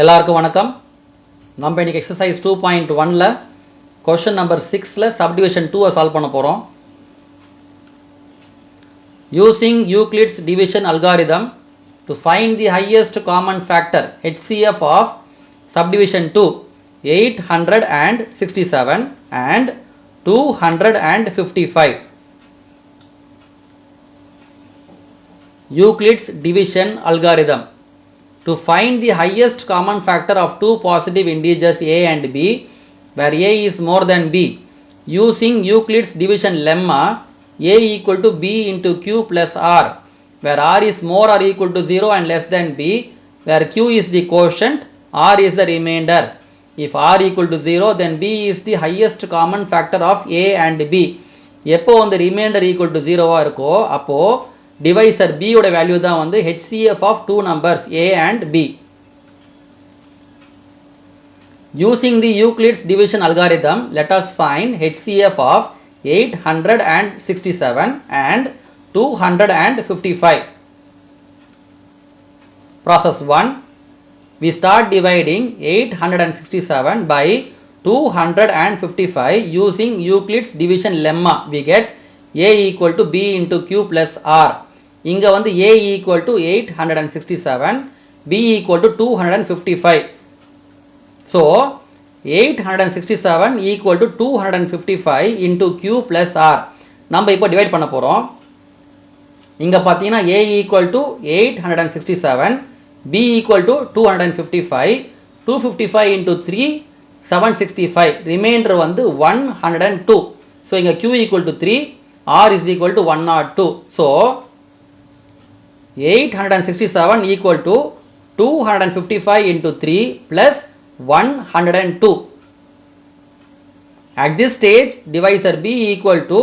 எல்லாருக்கும் வணக்கம். நம்ம இன்னைக்கு எக்ஸசைஸ் 2.1ல क्वेश्चन நம்பர் 6ல சப்டிவிஷன் 2 சால்வ் பண்ண போறோம். Using Euclid's division algorithm to find the highest common factor HCF of subdivision 2 867 and 255. Euclid's division algorithm to find the highest common factor of two positive integers a and b where a is more than b using Euclid's division lemma a equal to b into q plus r where r is more or equal to 0 and less than b where q is the quotient r is the remainder. If r equal to 0 then b is the highest common factor of a and b. எப்போ வந்து remainder equal to 0 இருக்கோ அப்போ divisor b ஓட value தான் வந்து HCF of two numbers a and b. Using the Euclid's division algorithm, let us find HCF of 867 and 255. Process 1. We start dividing 867 by 255 using Euclid's division lemma. We get a equal to b into q plus r. இங்க வந்து a equal to 867, b equal to 255. So 867 equal to 255 into q plus r. நம்ம இப்போ divide பண்ண போறோம். இங்க பாத்தீங்கன்னா a equal to 867, b equal to 255, 255 into 3 765. Remainder வந்து 102. So இங்க q equal to 3, r is equal to 102. So 867 equal to 255 into 3 plus 102. At this stage, divisor b equal to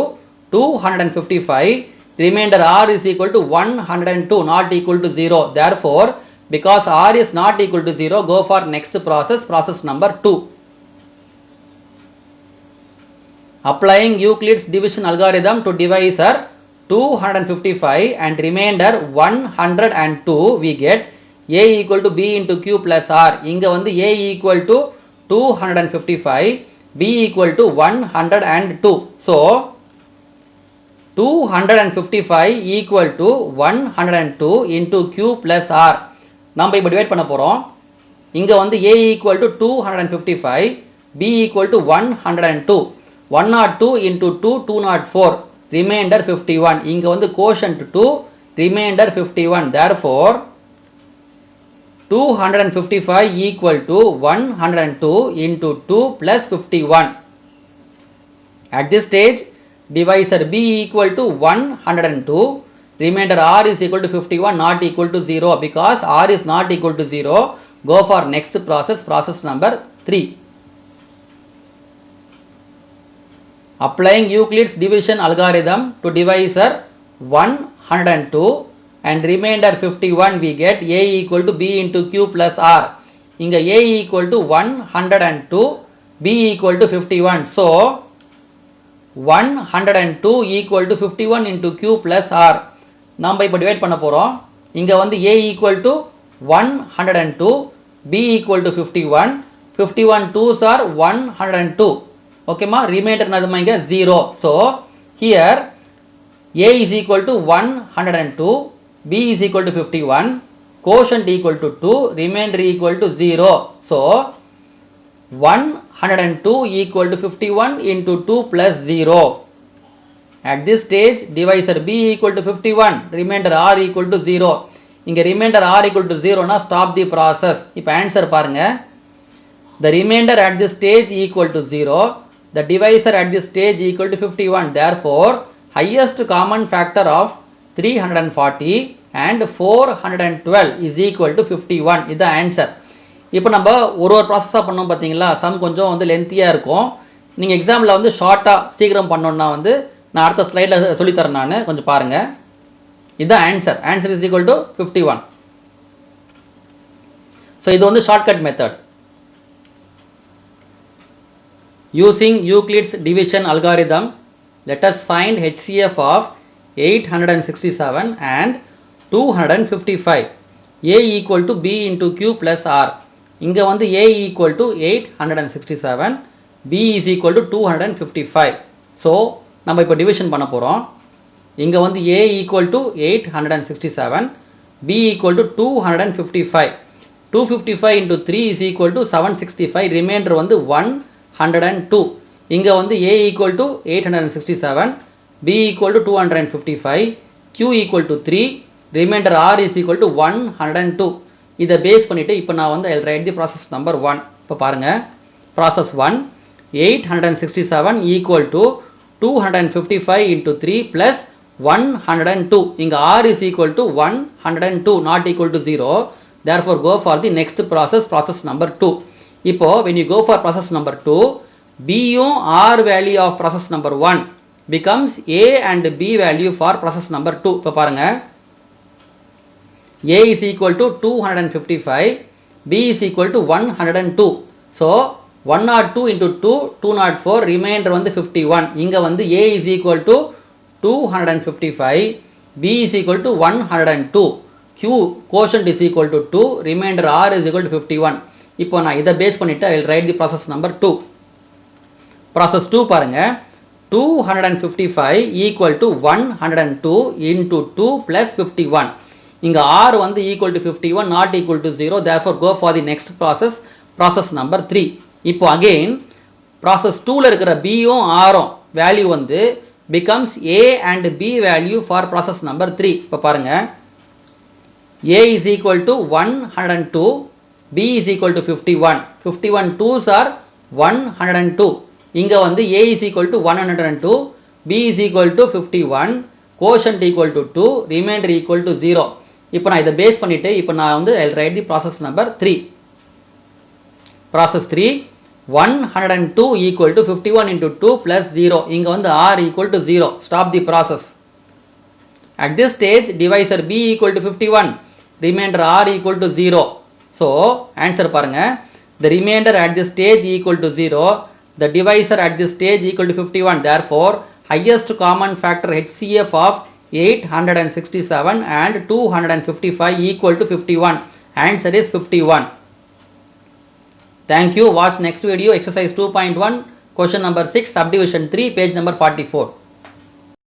255, remainder r is equal to 102, not equal to 0. Therefore, because r is not equal to 0, go for next process, process number 2. Applying Euclid's division algorithm to divisor 255 and remainder 102, we get a equal to b into q plus r. இங்க வந்து a equal to 255, b equal to 102. So 255 equal to 102 into q plus r. நம்ம இப்போ divide பண்ண போறோம். இங்க வந்து a equal to 255, b equal to 102. 102 into 2 204, remainder 51. இங்க வந்து quotient 2, remainder 51. Therefore 255 equal to 102 into 2 plus 51. At this stage, divisor b equal to 102, remainder r is equal to 51, not equal to 0. Because r is not equal to 0, go for next process, process number 3. Applying Euclid's division algorithm to divisor 102 and remainder 51, we get a equal to b into q plus r. இங்க a equal to 102, b equal to 51. So 102 equal to 51 into q plus r. நம்ம இப்போ divide பண்ண போறோம். இங்க வந்து a equal to 102, b equal to 51, 51 2s are 102. Okay ma, remainder என்னதுமா இங்க 0. So here a is equal to 102, b is equal to 51, quotient equal to 2, remainder equal to 0. So 102 equal to 51 into 2 plus 0. At this stage, divisor b equal to 51, remainder r equal to 0. இங்க remainder r equal to 0 na stop the process. இப்போ answer பாருங்க. The remainder at this stage equal to 0. The divisor at this stage equal to 51. Therefore, highest common factor of 340 and 412 is equal to 51. இது answer. இப்போ நம்ம ஒரு ப்ராசஸாக பண்ணோம் பார்த்தீங்களா, some கொஞ்சம் வந்து லென்த்தியாக இருக்கும். நீங்கள் எக்ஸாமில் வந்து ஷார்ட்டாக சீக்கிரம் பண்ணோன்னா வந்து நான் அடுத்த ஸ்லைடில் சொல்லித்தரேன், நான் கொஞ்சம் பாருங்கள். இதுதான் answer. Answer is equal to 51. So இது வந்து shortcut method. Using Euclid's division algorithm, let us find HCF of 867 and 255. A equal to b into q plus r. இங்கே வந்து A equal to 867, B is equal to 255. So நம்ம இப்போ division பண்ண போகிறோம். இங்கே வந்து A equal to 867, B equal to 255. 255 into 3 is equal to 765. Remainder வந்து 102. இங்கே வந்து A equal to 867, B equal to 255, Q equal to 3, remainder R is equal to 102. இதை பேஸ் பண்ணிவிட்டு இப்போ நான் வந்து I'll write the process number 1. இப்போ பாருங்கள், process 1, 867 equal to 255 into 3 plus 102. இங்கே R is equal to 102, not equal to 0. Therefore, go for the next process, process number 2. இப்போ when you go for process number 2, B யும் R value of process number 1 becomes A and B value for process number 2. இப்போ பாருங்கள், A is equal to 255, B is equal to 102. So 102 into 2, 204, remainder வந்து 51. இங்கே வந்து A is equal to 255, B is equal to 102. Q quotient is equal to 2, remainder R is equal to 51. இப்போ நான் இதை base பண்ணிவிட்டு I will write the process number 2. Process 2 பாருங்கள், 255 equal to 102 into 2 plus 51. இங்கே R வந்து equal to 51, not equal to 0. Therefore, go for the next process, process number 3. இப்போ again, process 2ல இருக்கிற B யும் R யும் value வந்து becomes A and B value for process number 3. இப்போ பாருங்கள், A is equal to 102, B is equal to 51. 51 2s are 102. இங்கே வந்து A is equal to 102, B is equal to 51, quotient equal to 2, remainder equal to 0. இப்போ நான் இதை base பண்ணிவிட்டு இப்போ நான் வந்து I'll write the process number 3. Process 3, 102 equal to 51 into 2 plus 0. இங்கே வந்து R equal to 0. Stop the process. At this stage, divisor B equal to 51, remainder R equal to 0. So, answer பாருங்க, the remainder at this stage equal to 0, the divisor at this stage equal to 51. Therefore, highest common factor HCF of 867 and 255 equal to 51. Answer is 51. Thank you. Watch next video, exercise 2.1, question number 6, subdivision 3, page number 44.